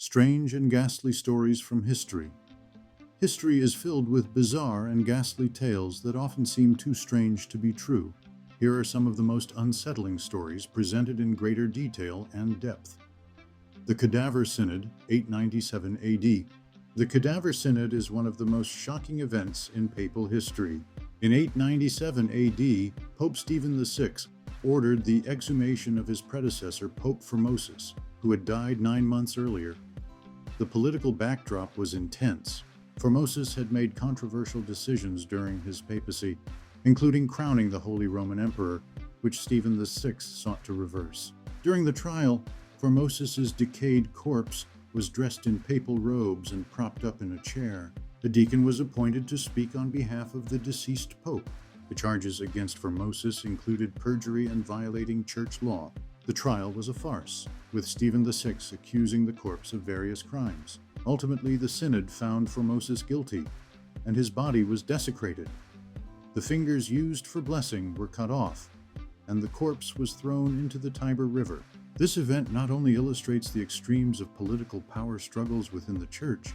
Strange and ghastly stories from history. History is filled with bizarre and ghastly tales that often seem too strange to be true. Here are some of the most unsettling stories presented in greater detail and depth. The Cadaver Synod, 897 AD. The Cadaver Synod is one of the most shocking events in papal history. In 897 AD, Pope Stephen VI ordered the exhumation of his predecessor, Pope Formosus, who had died 9 months earlier. The political backdrop was intense. Formosus had made controversial decisions during his papacy, including crowning the Holy Roman Emperor, which Stephen VI sought to reverse. During the trial, Formosus's decayed corpse was dressed in papal robes and propped up in a chair. A deacon was appointed to speak on behalf of the deceased pope. The charges against Formosus included perjury and violating church law. The trial was a farce, with Stephen VI accusing the corpse of various crimes. Ultimately, the synod found Formosus guilty, and his body was desecrated. The fingers used for blessing were cut off, and the corpse was thrown into the Tiber River. This event not only illustrates the extremes of political power struggles within the church,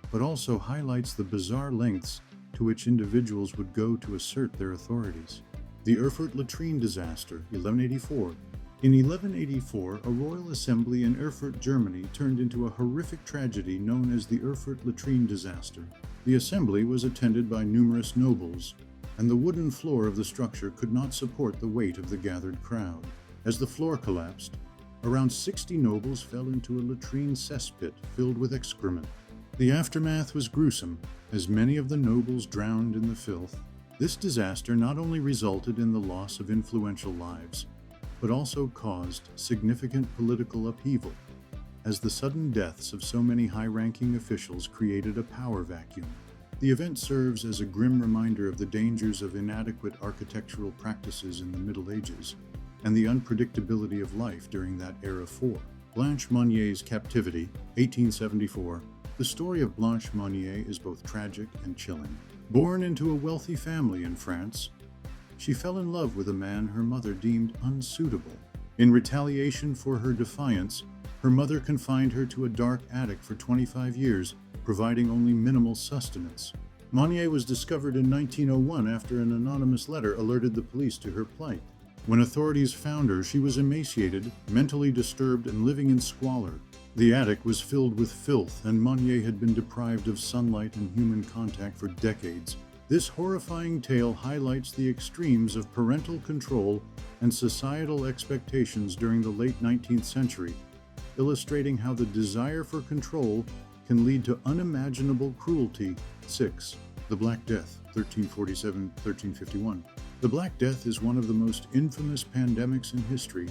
but also highlights the bizarre lengths to which individuals would go to assert their authorities. The Erfurt latrine disaster, 1184. In 1184, a royal assembly in Erfurt, Germany turned into a horrific tragedy known as the Erfurt latrine disaster. The assembly was attended by numerous nobles, and the wooden floor of the structure could not support the weight of the gathered crowd. As the floor collapsed, around 60 nobles fell into a latrine cesspit filled with excrement. The aftermath was gruesome, as many of the nobles drowned in the filth. This disaster not only resulted in the loss of influential lives, but also caused significant political upheaval, as the sudden deaths of so many high-ranking officials created a power vacuum. The event serves as a grim reminder of the dangers of inadequate architectural practices in the Middle Ages and the unpredictability of life during that era. Blanche Monier's captivity, 1874. The story of Blanche Monnier is both tragic and chilling. Born into a wealthy family in France, she fell in love with a man her mother deemed unsuitable. In retaliation for her defiance, her mother confined her to a dark attic for 25 years, providing only minimal sustenance. Monnier was discovered in 1901 after an anonymous letter alerted the police to her plight. When authorities found her, she was emaciated, mentally disturbed, and living in squalor. The attic was filled with filth, and Monnier had been deprived of sunlight and human contact for decades. This horrifying tale highlights the extremes of parental control and societal expectations during the late 19th century, illustrating how the desire for control can lead to unimaginable cruelty. 6. The Black Death, 1347-1351. The Black Death is one of the most infamous pandemics in history,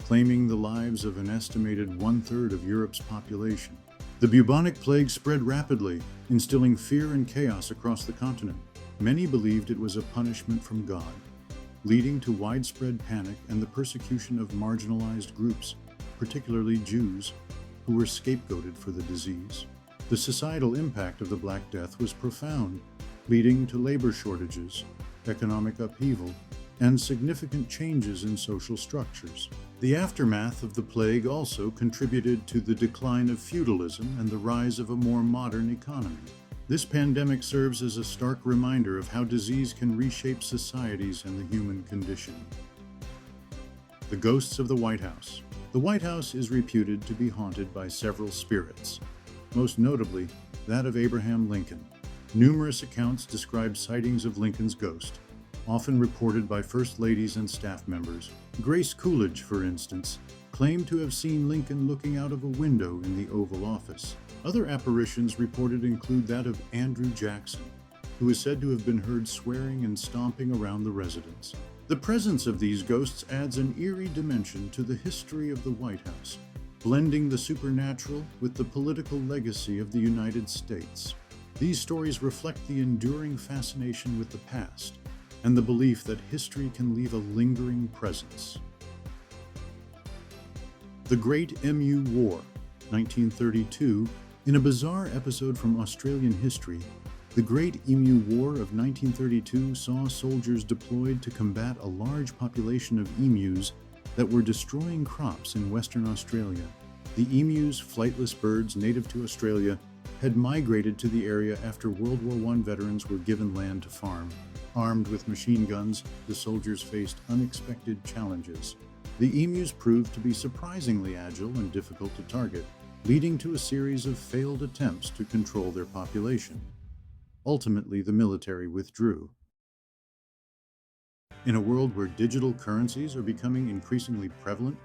claiming the lives of an estimated one-third of Europe's population. The bubonic plague spread rapidly, instilling fear and chaos across the continent. Many believed it was a punishment from God, leading to widespread panic and the persecution of marginalized groups, particularly Jews, who were scapegoated for the disease. The societal impact of the Black Death was profound, leading to labor shortages, economic upheaval, and significant changes in social structures. The aftermath of the plague also contributed to the decline of feudalism and the rise of a more modern economy. This pandemic serves as a stark reminder of how disease can reshape societies and the human condition. The Ghosts of the White House. The White House is reputed to be haunted by several spirits, most notably that of Abraham Lincoln. Numerous accounts describe sightings of Lincoln's ghost, often reported by first ladies and staff members. Grace Coolidge, for instance, claimed to have seen Lincoln looking out of a window in the Oval Office. Other apparitions reported include that of Andrew Jackson, who is said to have been heard swearing and stomping around the residence. The presence of these ghosts adds an eerie dimension to the history of the White House, blending the supernatural with the political legacy of the United States. These stories reflect the enduring fascination with the past and the belief that history can leave a lingering presence. The Great Emu War, 1932. In a bizarre episode from Australian history, the Great Emu War of 1932 saw soldiers deployed to combat a large population of emus that were destroying crops in Western Australia. The emus, flightless birds native to Australia, had migrated to the area after World War I veterans were given land to farm. Armed with machine guns, the soldiers faced unexpected challenges. The emus proved to be surprisingly agile and difficult to target, leading to a series of failed attempts to control their population. Ultimately, the military withdrew. In a world where digital currencies are becoming increasingly prevalent,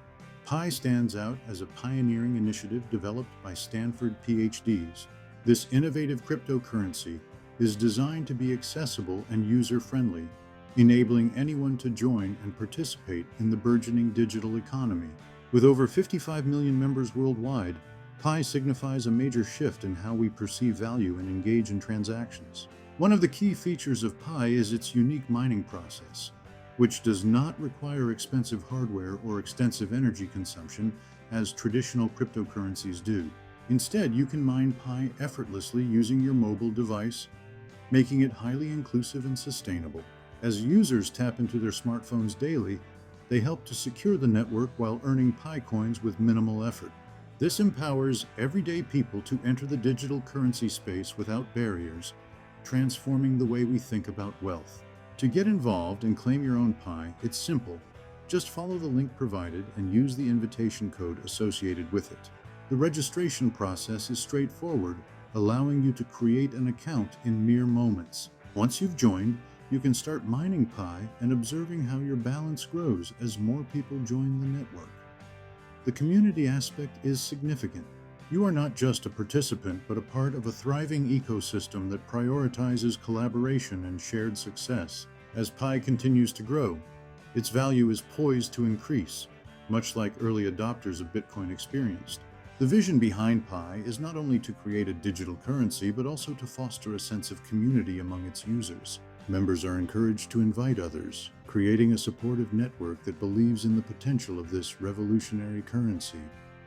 Pi stands out as a pioneering initiative developed by Stanford PhDs. This innovative cryptocurrency is designed to be accessible and user-friendly, enabling anyone to join and participate in the burgeoning digital economy. With over 55 million members worldwide, Pi signifies a major shift in how we perceive value and engage in transactions. One of the key features of Pi is its unique mining process, which does not require expensive hardware or extensive energy consumption as traditional cryptocurrencies do. Instead, you can mine Pi effortlessly using your mobile device, making it highly inclusive and sustainable. As users tap into their smartphones daily, they help to secure the network while earning Pi coins with minimal effort. This empowers everyday people to enter the digital currency space without barriers, transforming the way we think about wealth. To get involved and claim your own Pi, it's simple. Just follow the link provided and use the invitation code associated with it. The registration process is straightforward, allowing you to create an account in mere moments. Once you've joined, you can start mining Pi and observing how your balance grows as more people join the network. The community aspect is significant. You are not just a participant, but a part of a thriving ecosystem that prioritizes collaboration and shared success. As Pi continues to grow, its value is poised to increase, much like early adopters of Bitcoin experienced. The vision behind Pi is not only to create a digital currency, but also to foster a sense of community among its users. Members are encouraged to invite others, creating a supportive network that believes in the potential of this revolutionary currency.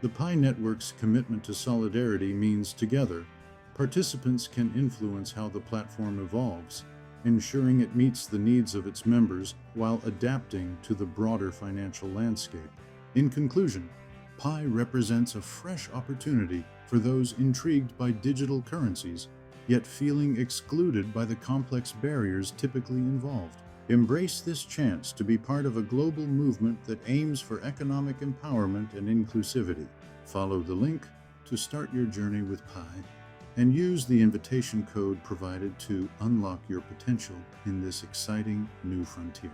The Pi network's commitment to solidarity means together, participants can influence how the platform evolves, ensuring it meets the needs of its members while adapting to the broader financial landscape. In conclusion, Pi represents a fresh opportunity for those intrigued by digital currencies, yet feeling excluded by the complex barriers typically involved. Embrace this chance to be part of a global movement that aims for economic empowerment and inclusivity. Follow the link to start your journey with Pi, and use the invitation code provided to unlock your potential in this exciting new frontier.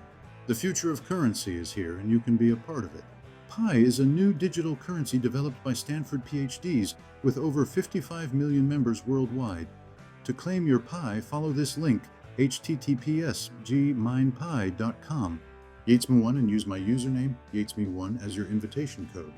The future of currency is here, and you can be a part of it. Pi is a new digital currency developed by Stanford PhDs with over 55 million members worldwide. To claim your Pi, follow this link, https://gminepi.com. Yatesme1 and use my username, Yatesme1, as your invitation code.